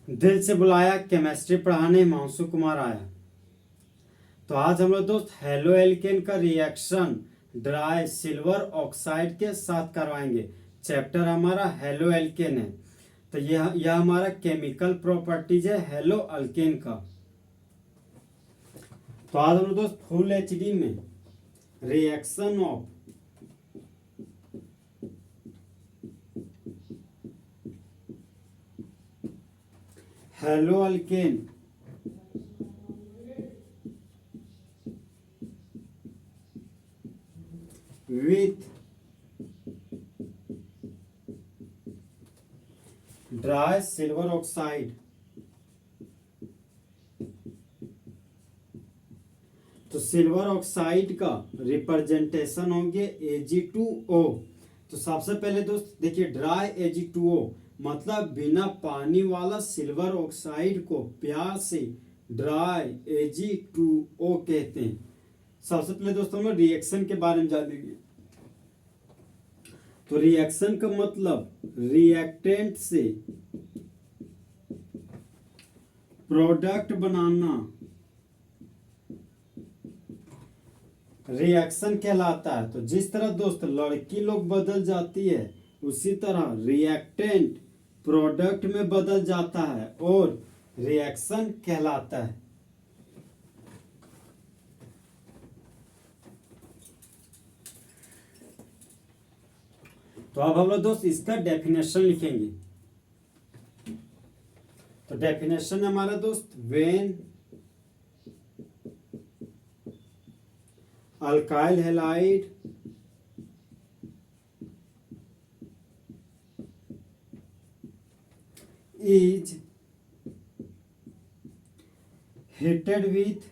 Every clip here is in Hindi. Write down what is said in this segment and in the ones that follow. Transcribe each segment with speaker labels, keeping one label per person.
Speaker 1: दिल से बुलाया केमिस्ट्री पढ़ाने हिमांशु कुमार आया। तो आज हम लोग दोस्त हेलो एल्केन का रिएक्शन ड्राई सिल्वर ऑक्साइड के साथ करवाएंगे। चैप्टर हमारा हेलो एल्केन है। तो यह हमारा केमिकल प्रॉपर्टीज है हेलो अल्केन का। तो आज हम लोग दोस्त फुल एचडी में reaction of hello alkane with dry silver oxide। तो सिल्वर ऑक्साइड का रिप्रेजेंटेशन होंगे Ag2O। तो सबसे पहले दोस्त देखिए ड्राई Ag2O मतलब बिना पानी वाला सिल्वर ऑक्साइड को प्यार से ड्राई Ag2O कहते हैं। सबसे पहले दोस्तों हम रिएक्शन के बारे में जानेंगे। तो रिएक्शन का मतलब रिएक्टेंट से प्रोडक्ट बनाना रिएक्शन कहलाता है। तो जिस तरह दोस्त लड़की लोग बदल जाती है उसी तरह रिएक्टेंट प्रोडक्ट में बदल जाता है और रिएक्शन कहलाता है। तो अब हम लोग दोस्त इसका डेफिनेशन लिखेंगे। तो डेफिनेशन हमारा दोस्त when alkyl halide is heated with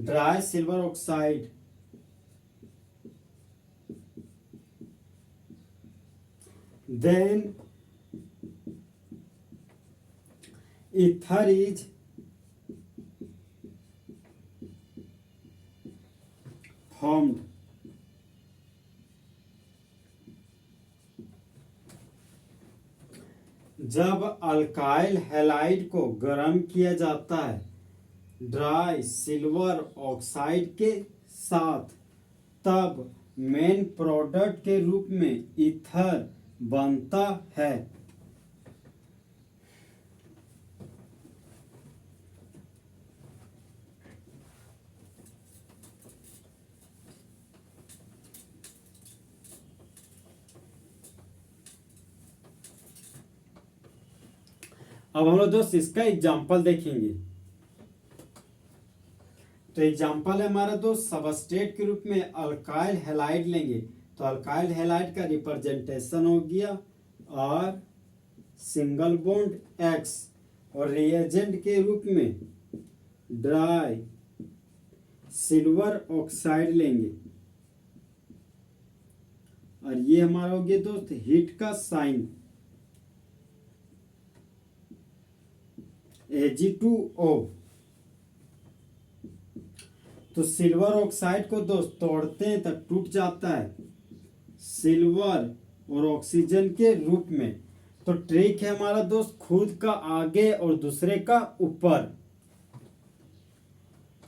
Speaker 1: dry silver oxide, then ether is formed। जब अल्काइल हैलाइड को गर्म किया जाता है ड्राई सिल्वर ऑक्साइड के साथ तब मेन प्रोडक्ट के रूप में ईथर बनता है। अब हम लोग दोस्त इसका एग्जांपल देखेंगे। तो एग्जांपल है हमारा दोस्त सबस्ट्रेट के रूप में अल्काइल हैलाइड लेंगे। तो अल्काइल हैलाइड का रिप्रेजेंटेशन हो गया R सिंगल बॉन्ड X और रिएजेंट के रूप में ड्राई सिल्वर ऑक्साइड लेंगे और ये हमारा हो गया दोस्त हीट का साइन Ag2O। तो सिल्वर ऑक्साइड को दोस्त तोड़ते हैं तब टूट जाता है सिल्वर और ऑक्सीजन के रूप में। तो ट्रिक है हमारा दोस्त खुद का आगे और दूसरे का ऊपर।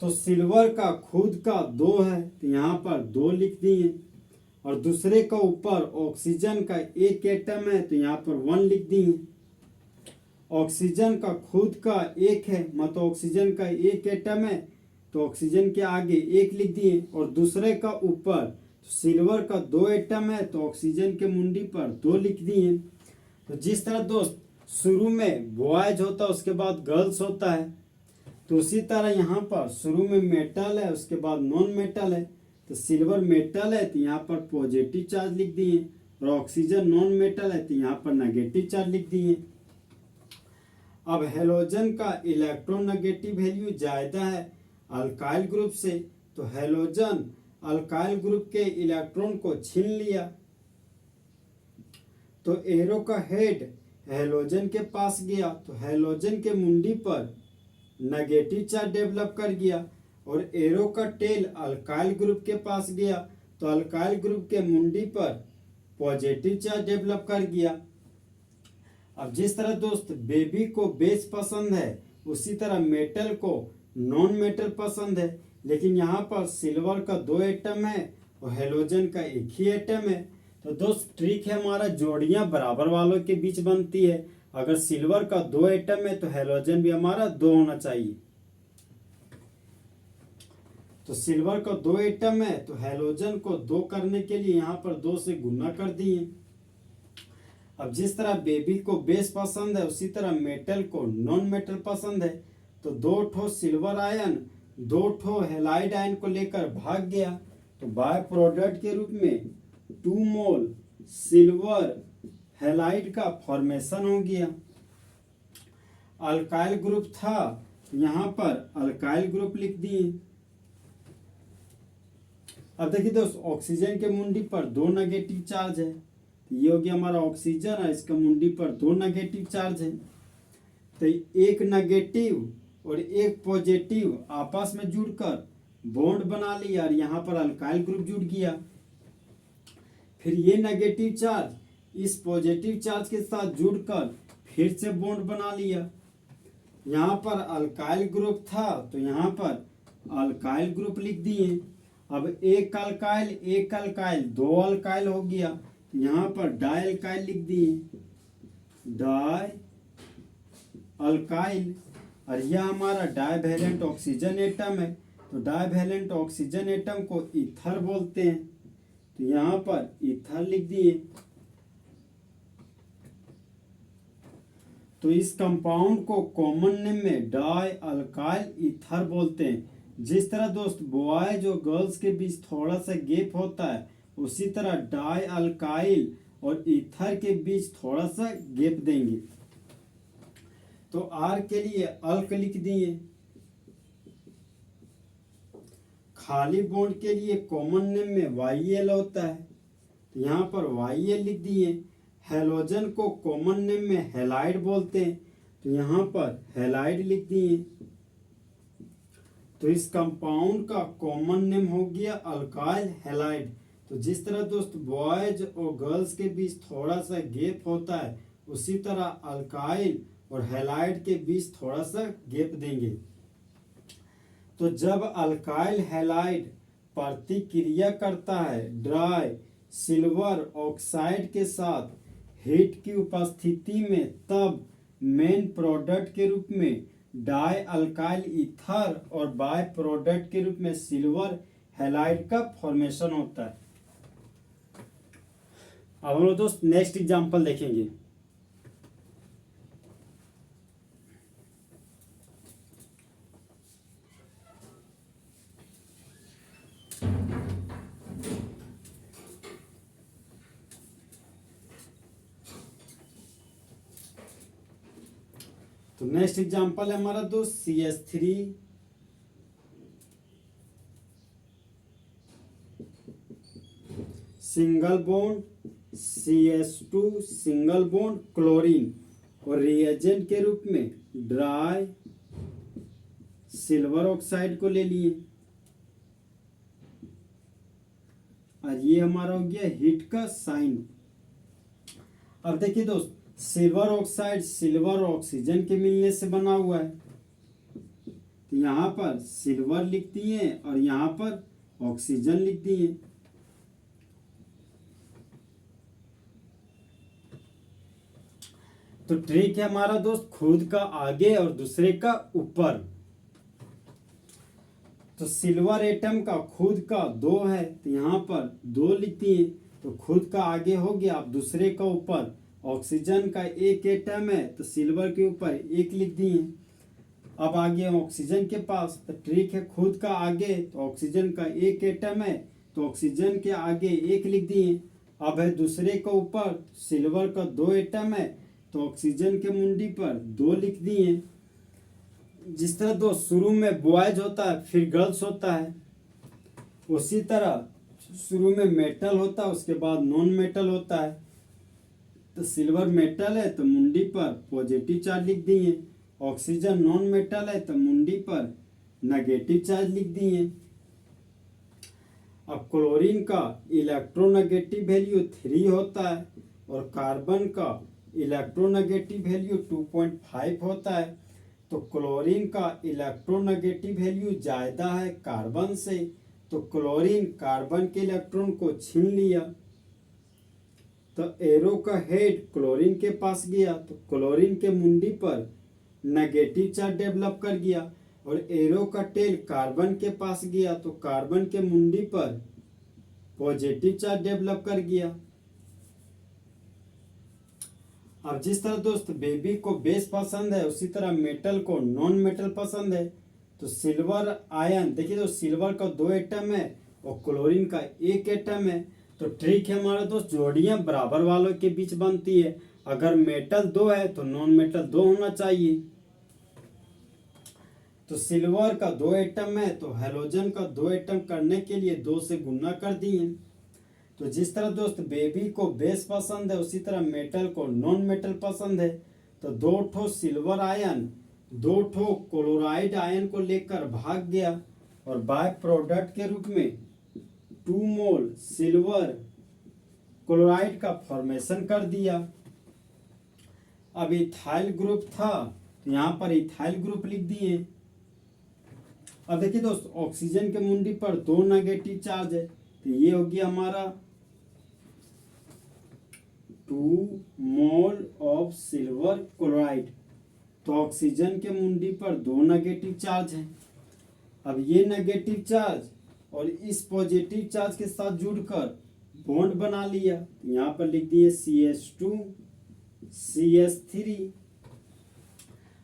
Speaker 1: तो सिल्वर का खुद का 2 है तो यहाँ पर 2 लिख दिए और दूसरे का ऊपर ऑक्सीजन का 1 एटम है तो यहाँ पर 1 लिख दिए। ऑक्सीजन का खुद का 1 है मतलब ऑक्सीजन का 1 एटम है तो ऑक्सीजन के आगे 1 लिख दिए और दूसरे का ऊपर तो सिल्वर का 2 एटम है तो ऑक्सीजन के मुंडी पर 2 लिख दिए। तो जिस तरह दोस्त शुरू में बॉयज होता है उसके बाद गर्ल्स होता है तो उसी तरह यहाँ पर शुरू में मेटल है उसके बाद नॉन मेटल है। तो सिल्वर मेटल है तो यहाँ पर पॉजिटिव चार्ज लिख दिए और ऑक्सीजन नॉन मेटल है तो यहाँ पर नेगेटिव चार्ज लिख दिए। अब हेलोजन का इलेक्ट्रॉन नेगेटिव वैल्यू ज्यादा है अल्काइल ग्रुप से तो हेलोजन अल्काइल ग्रुप के इलेक्ट्रॉन को छीन लिया। तो एरो का हेड हेलोजन के पास गया तो हेलोजन के मुंडी पर नेगेटिव चार्ज डेवलप कर गया और एरो का टेल अल्काइल ग्रुप के पास गया तो अल्काइल ग्रुप के मुंडी पर पॉजिटिव चार्ज डेवलप कर गया। अब जिस तरह दोस्त बेबी को बेस पसंद है, उसी तरह मेटल को नॉन मेटल पसंद है, लेकिन यहाँ पर सिल्वर का 2 एटम है और हेलोजन का एक ही एटम है। तो दोस्त ट्रिक है हमारा, जोड़ियां बराबर वालों के बीच बनती है। अगर सिल्वर का 2 एटम है तो हेलोजन भी हमारा 2 होना चाहिए। तो सिल्वर का 2 एटम है तो हेलोजन को 2 करने के लिए यहाँ पर 2 से गुना कर दिए। अब जिस तरह बेबी को बेस पसंद है, उसी तरह मेटल को नॉन मेटल पसंद है। तो 2 ठो सिल्वर आयन 2 ठो हेलाइड आयन को लेकर भाग गया। तो बाय प्रोडक्ट के रूप में 2 मोल सिल्वर हेलाइड का फॉर्मेशन हो गया। अल्काइल ग्रुप था, यहाँ पर अल्काइल ग्रुप लिख दिए। अब देखिए दोस्त, ऑक्सीजन के मुंडी पर 2 नेगेटिव चार्ज है। ये हो गया हमारा ऑक्सीजन है, इसका मुंडी पर 2 नेगेटिव चार्ज है। तो एक नेगेटिव और एक पॉजिटिव आपस में जुड़कर बॉन्ड बना लिया और यहाँ पर अल्काइल ग्रुप जुड़ गया। फिर ये नेगेटिव चार्ज इस पॉजिटिव चार्ज के साथ जुड़कर फिर से बॉन्ड बना लिया। यहाँ पर अल्काइल ग्रुप था तो यहाँ पर अल्काइल ग्रुप लिख दिए। अब एक अल्काइल 2 अल्काइल हो गया, यहाँ पर डाई अल्काइल लिख दिए, डाई अल्काइल। और यह हमारा डाईवैलेंट ऑक्सीजन एटम है। तो डाईवैलेंट ऑक्सीजन एटम को ईथर बोलते हैं, तो यहाँ पर ईथर लिख दिए। तो इस कंपाउंड को कॉमन नेम में डाई अल्काइल ईथर बोलते हैं। जिस तरह दोस्त बॉयज और गर्ल्स के बीच थोड़ा सा गैप होता है, उसी तरह डाई अल्काइल और ईथर के बीच थोड़ा सा गैप देंगे। तो आर के लिए अल्क लिख दिए। खाली बॉन्ड के लिए कॉमन नेम में YL होता है, तो यहाँ पर YL लिख दिए। हेलोजन को कॉमन नेम में हेलाइड बोलते हैं, तो यहाँ पर हेलाइड लिख दिए। तो इस कंपाउंड का कॉमन नेम हो गया अल्काइल हेलाइड। तो जिस तरह दोस्त बॉयज और गर्ल्स के बीच थोड़ा सा गैप होता है, उसी तरह अल्काइल और हेलाइड के बीच थोड़ा सा गैप देंगे। तो जब अल्काइल हेलाइड प्रतिक्रिया करता है ड्राई सिल्वर ऑक्साइड के साथ हीट की उपस्थिति में, तब मेन प्रोडक्ट के रूप में डाई अल्काइल ईथर और बाय प्रोडक्ट के रूप में सिल्वर हेलाइड का फॉर्मेशन होता है। अब हम लोग दोस्त नेक्स्ट एग्जांपल देखेंगे। तो नेक्स्ट एग्जांपल है हमारा दोस्त CH3 single bond CH2 single bond chlorine और रिएजेंट के रूप में ड्राई सिल्वर ऑक्साइड को ले लिए। और ये हमारा हो गया हीट का साइन। अब देखिए दोस्त, सिल्वर ऑक्साइड सिल्वर ऑक्सीजन के मिलने से बना हुआ है, तो यहाँ पर सिल्वर लिख दिए और यहाँ पर ऑक्सीजन लिख दिए। तो ट्रिक है हमारा दोस्त, खुद का आगे और दूसरे का ऊपर। तो सिल्वर एटम का खुद का 2 है, तो यहाँ पर 2 लिख दिए। तो खुद का आगे हो गया, अब दूसरे का ऊपर। ऑक्सीजन का 1 एटम है, तो सिल्वर के ऊपर 1 लिख दिए। अब आगे ऑक्सीजन के पास, तो ट्रिक है खुद का आगे, तो ऑक्सीजन का 1 एटम है, तो ऑक्सीजन के आगे 1 लिख दिए। अब है दूसरे का ऊपर, सिल्वर का 2 एटम है, तो ऑक्सीजन के मुंडी पर 2 लिख दिए। जिस तरह दोस्त शुरू में बॉयज होता है फिर गर्ल्स होता है, उसी तरह शुरू में मेटल होता है उसके बाद नॉन मेटल होता है। तो सिल्वर मेटल है तो मुंडी पर पॉजिटिव चार्ज लिख दिए, ऑक्सीजन नॉन मेटल है तो मुंडी पर नेगेटिव चार्ज लिख दिए। अब क्लोरीन का इलेक्ट्रोनेगेटिव वैल्यू 3 होता है और कार्बन का इलेक्ट्रोनेगेटिव वैल्यू 2.5 होता है। तो क्लोरीन का इलेक्ट्रोनेगेटिव वैल्यू ज़्यादा है कार्बन से, तो क्लोरीन कार्बन के इलेक्ट्रॉन को छीन लिया। तो एरो का हेड क्लोरीन के पास गया तो क्लोरीन के मुंडी पर नेगेटिव चार्ज डेवलप कर गया, और एरो का टेल कार्बन के पास गया तो कार्बन के मुंडी पर पॉजिटिव चार्ज डेवलप कर गया। अब जिस तरह दोस्त बेबी को बेस पसंद है, उसी तरह मेटल को नॉन मेटल पसंद है। तो सिल्वर आयन देखिए, तो सिल्वर का 2 एटम है और क्लोरीन का 1 एटम है। तो ट्रिक है हमारा दोस्त, जोड़ियां बराबर वालों के बीच बनती है। अगर मेटल 2 है तो नॉन मेटल 2 होना चाहिए। तो सिल्वर का 2 एटम है तो हैलोजन का 2 एटम करने के लिए 2 से गुना कर दिए। तो जिस तरह दोस्त बेबी को बेस पसंद है, उसी तरह मेटल को नॉन मेटल पसंद है। तो 2 ठो सिल्वर आयन 2 ठो क्लोराइड आयन को लेकर भाग गया और बाय प्रोडक्ट के रूप में 2 मोल सिल्वर क्लोराइड का फॉर्मेशन कर दिया। अब इथाइल ग्रुप था तो यहाँ पर इथाइल ग्रुप लिख दिए। अब देखिए दोस्त, ऑक्सीजन के मुंडी पर 2 नेगेटिव चार्ज है, तो ये हो गया हमारा 2 मोल ऑफ सिल्वर क्लोराइड। तो ऑक्सीजन के मुंडी पर 2 नेगेटिव चार्ज है। अब ये नेगेटिव चार्ज और इस पॉजिटिव चार्ज के साथ जुड़कर बॉन्ड बना लिया, यहाँ पर लिख दिए CH2 CH3।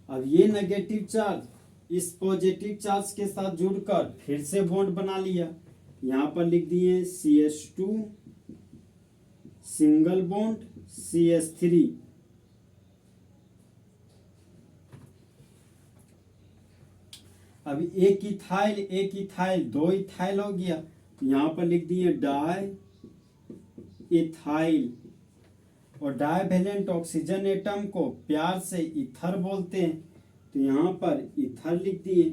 Speaker 1: अब ये नेगेटिव चार्ज इस पॉजिटिव चार्ज के साथ जुड़कर फिर से बॉन्ड बना लिया, यहाँ पर लिख दिए CH2 सिंगल बॉन्ड CH3। अब एक इथाइल 2 इथाइल हो गया, तो यहाँ पर लिख दिए डाई इथाइल। और डाइवैलेंट ऑक्सीजन एटम को प्यार से ईथर बोलते हैं, तो यहाँ पर ईथर लिख दिए।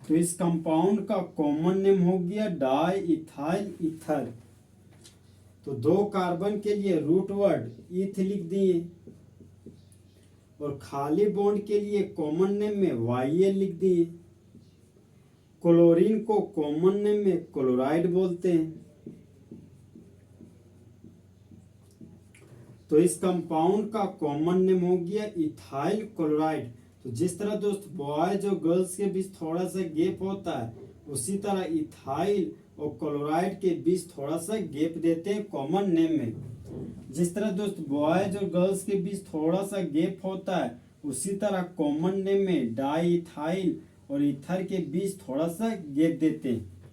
Speaker 1: तो इस कंपाउंड का कॉमन नेम हो गया डाई इथाइल ईथर। तो 2 कार्बन के लिए रूट वर्ड ईथ लिख दिए और खाली बॉन्ड के लिए कॉमन नेम में YL लिख दिए। क्लोरीन को कॉमन नेम में क्लोराइड बोलते हैं। तो इस कंपाउंड का कॉमन नेम हो गया इथाइल क्लोराइड। तो जिस तरह दोस्त बॉयज और गर्ल्स के बीच थोड़ा सा गैप होता है, उसी तरह इथाइल और क्लोराइड के बीच थोड़ा सा गैप देते हैं कॉमन नेम में। जिस तरह दोस्त बॉयज और गर्ल्स के बीच थोड़ा सा गैप होता है, उसी तरह कॉमन नेम में डाई इथाइल और ईथर के बीच थोड़ा सा गैप देते हैं।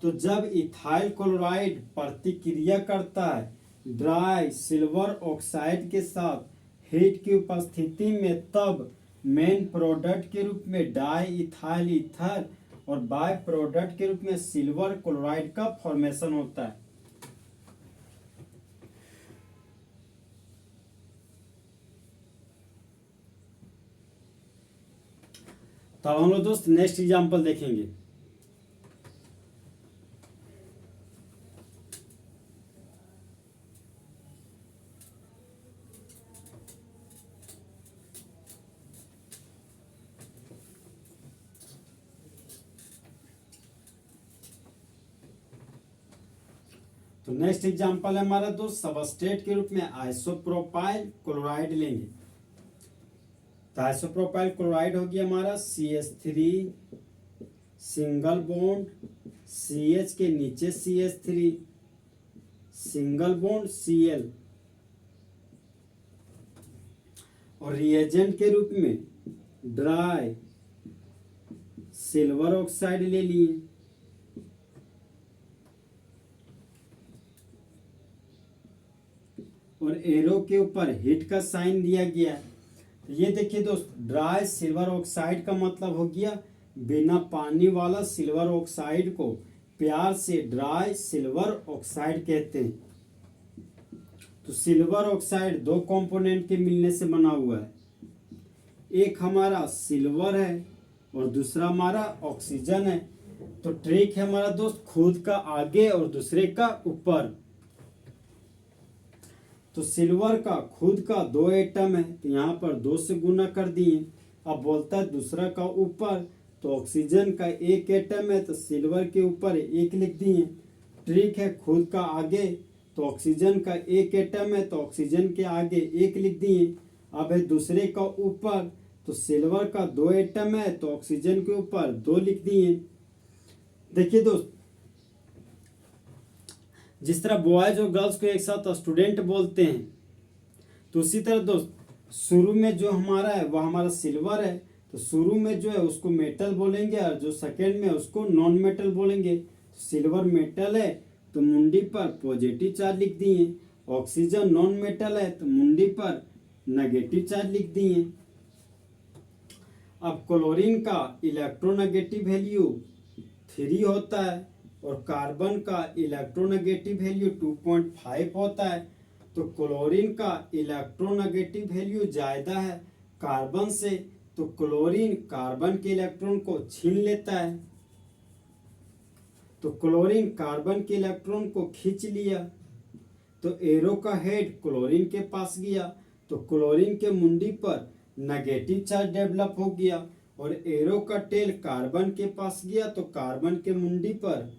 Speaker 1: तो जब इथाइल क्लोराइड प्रतिक्रिया करता है ड्राई सिल्वर ऑक्साइड के साथ हीट की उपस्थिति में, तब मेन प्रोडक्ट के रूप में डाई इथाइल ईथर और बाय प्रोडक्ट के रूप में सिल्वर क्लोराइड का फॉर्मेशन होता है। तो हम लोग दोस्त नेक्स्ट एग्जांपल देखेंगे। तो नेक्स्ट एग्जांपल है हमारा दोस्त सबस्ट्रेट के रूप में आइसोप्रोपाइल क्लोराइड लेंगे। तो आइसोप्रोपाइल क्लोराइड हो गया हमारा CH3 सिंगल बॉन्ड CH के नीचे CH3 सिंगल बॉन्ड Cl, और रिएजेंट के रूप में ड्राई सिल्वर ऑक्साइड ले लिए। और एरो के ऊपर हिट का साइन दिया गया है। ये देखिए दोस्त, ड्राई सिल्वर ऑक्साइड का मतलब हो गया बिना पानी वाला सिल्वर ऑक्साइड को प्यार से ड्राई सिल्वर ऑक्साइड कहते हैं। तो सिल्वर ऑक्साइड 2 कंपोनेंट के मिलने से बना हुआ है, एक हमारा सिल्वर है और दूसरा हमारा ऑक्सीजन है। तो ट्रिक है हमारा दोस्त खुद का आगे और दूसरे का ऊपर। तो सिल्वर का खुद का 2 एटम है तो यहाँ पर 2 से गुना कर दिए। अब बोलता है दूसरा का ऊपर, तो ऑक्सीजन का 1 एटम है तो सिल्वर के ऊपर 1 लिख दिए। ट्रिक है खुद का आगे, तो ऑक्सीजन का 1 एटम है तो ऑक्सीजन के आगे 1 लिख दिए। अब है दूसरे का ऊपर, तो सिल्वर का 2 एटम है तो ऑक्सीजन के ऊपर 2 लिख दिए। देखिए दोस्त, जिस तरह बॉयज और गर्ल्स को एक साथ स्टूडेंट बोलते हैं, तो उसी तरह दोस्त शुरू में जो हमारा है वह हमारा सिल्वर है, तो शुरू में जो है उसको मेटल बोलेंगे और जो सेकेंड में उसको नॉन मेटल बोलेंगे। सिल्वर मेटल है तो मुंडी पर पॉजिटिव चार्ज लिख दिए। ऑक्सीजन नॉन मेटल है तो मुंडी पर नेगेटिव चार्ज लिख दिए। अब क्लोरीन का इलेक्ट्रोनेगेटिव वैल्यू 3 होता है और कार्बन का इलेक्ट्रोनेगेटिव वैल्यू 2.5 होता है। तो क्लोरीन का इलेक्ट्रोनेगेटिव वैल्यू ज्यादा है कार्बन से, तो क्लोरीन कार्बन के इलेक्ट्रॉन को छीन लेता है। तो क्लोरीन कार्बन के इलेक्ट्रॉन को खींच लिया, तो एरो का हेड क्लोरीन के पास गया, तो क्लोरीन के मुंडी पर नेगेटिव चार्ज डेवलप हो गया और एरो का टेल कार्बन के पास गया, तो कार्बन के मुंडी पर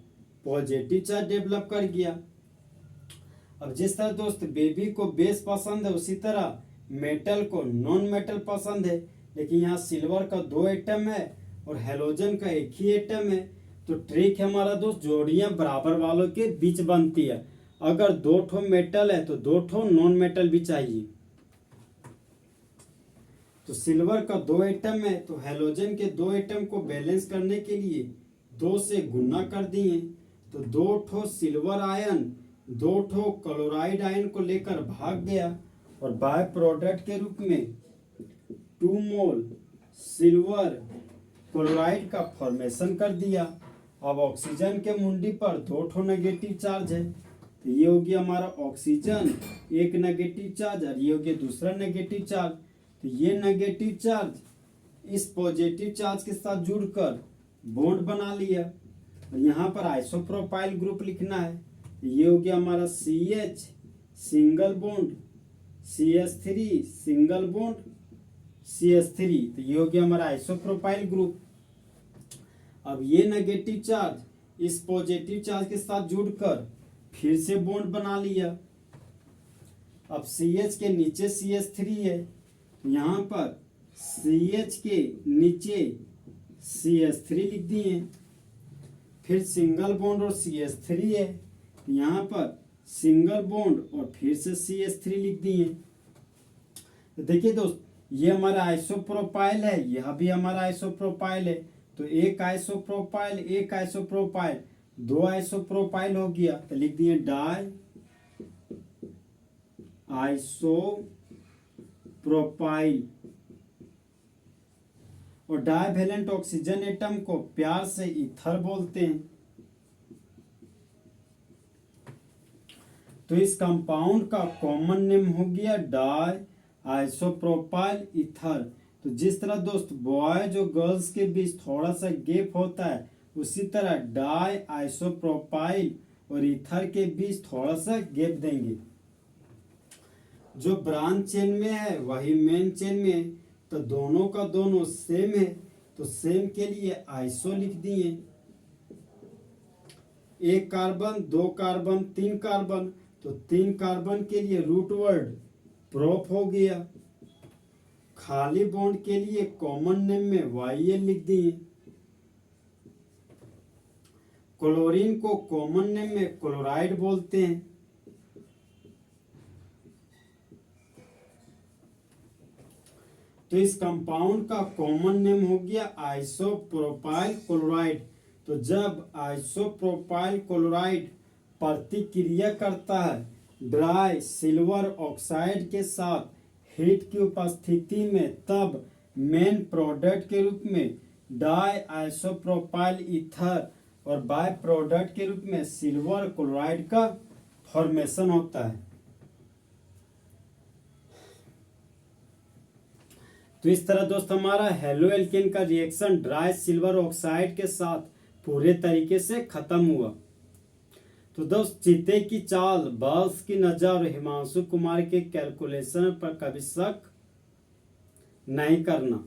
Speaker 1: पॉजिटिव चार्ज डेवलप कर गया। अब जिस तरह दोस्त बेबी को बेस पसंद है, उसी तरह मेटल को नॉन मेटल पसंद है। लेकिन यहाँ सिल्वर का 2 एटम है और हेलोजन का 1 ही एटम है। तो ट्रिक है हमारा दोस्त, जोड़ियां बराबर वालों के बीच बनती है। अगर 2 ठो मेटल है तो 2 ठो नॉन मेटल भी चाहिए। तो सिल्वर का 2 एटम है तो हेलोजन के 2 एटम को बैलेंस करने के लिए 2 से गुना कर दिए। तो 2 ठो सिल्वर आयन 2 ठो क्लोराइड आयन को लेकर भाग गया और बाय प्रोडक्ट के रूप में 2 मोल सिल्वर क्लोराइड का फॉर्मेशन कर दिया। अब ऑक्सीजन के मुंडी पर 2 ठो नेगेटिव चार्ज है, तो ये हो गया हमारा ऑक्सीजन 1 नेगेटिव चार्ज और ये हो गया दूसरा नेगेटिव चार्ज। तो ये नेगेटिव चार्ज इस पॉजिटिव चार्ज के साथ जुड़कर बॉन्ड बना लिया और यहाँ पर आइसोप्रोपाइल ग्रुप लिखना है। ये हो गया हमारा CH single bond CH3 single bond CH3, तो ये हो गया हमारा आइसोप्रोपाइल ग्रुप। अब ये नेगेटिव चार्ज इस पॉजिटिव चार्ज के साथ जुड़कर फिर से बॉन्ड बना लिया। अब CH के नीचे CH3 है, यहाँ पर CH के नीचे CH3 लिख दिए। फिर सिंगल बॉन्ड और CH3 है, यहाँ पर सिंगल बॉन्ड और फिर से CH3 लिख दिए। तो देखिए दोस्त, ये हमारा आइसोप्रोपाइल है, यह भी हमारा आइसोप्रोपाइल है। तो एक आइसोप्रोपाइल 2 आइसोप्रोपाइल हो गया, तो लिख दिए डाई आइसोप्रोपाइल। और डाइवैलेंट ऑक्सीजन एटम को प्यार से ईथर बोलते हैं। तो इस कंपाउंड का कॉमन नेम हो गया डाई आइसोप्रोपाइल ईथर। तो जिस तरह दोस्त बॉयज और गर्ल्स के बीच थोड़ा सा गैप होता है, उसी तरह डाई आइसोप्रोपाइल और ईथर के बीच थोड़ा सा गैप देंगे। जो ब्रांच चेन में है वही मेन चेन में है, तो दोनों का दोनों सेम है, तो सेम के लिए आइसो लिख दिए। 1 कार्बन 2 कार्बन 3 कार्बन, तो 3 कार्बन के लिए रूट वर्ड प्रोप हो गया। खाली बॉन्ड के लिए कॉमन नेम में YL लिख दिए। क्लोरीन को कॉमन नेम में क्लोराइड बोलते हैं। तो इस कंपाउंड का कॉमन नेम हो गया आइसोप्रोपाइल क्लोराइड। तो जब आइसोप्रोपाइल क्लोराइड प्रतिक्रिया करता है ड्राई सिल्वर ऑक्साइड के साथ हीट की उपस्थिति में, तब मेन प्रोडक्ट के रूप में डाई आइसोप्रोपाइल ईथर और बाय प्रोडक्ट के रूप में सिल्वर क्लोराइड का फॉर्मेशन होता है। तो इस तरह दोस्त हमारा हेलो एल्केन का रिएक्शन ड्राई सिल्वर ऑक्साइड के साथ पूरे तरीके से खत्म हुआ। तो दोस्त चीते की चाल, बॉस की नजर और हिमांशु कुमार के कैलकुलेशन पर कभी शक नहीं करना।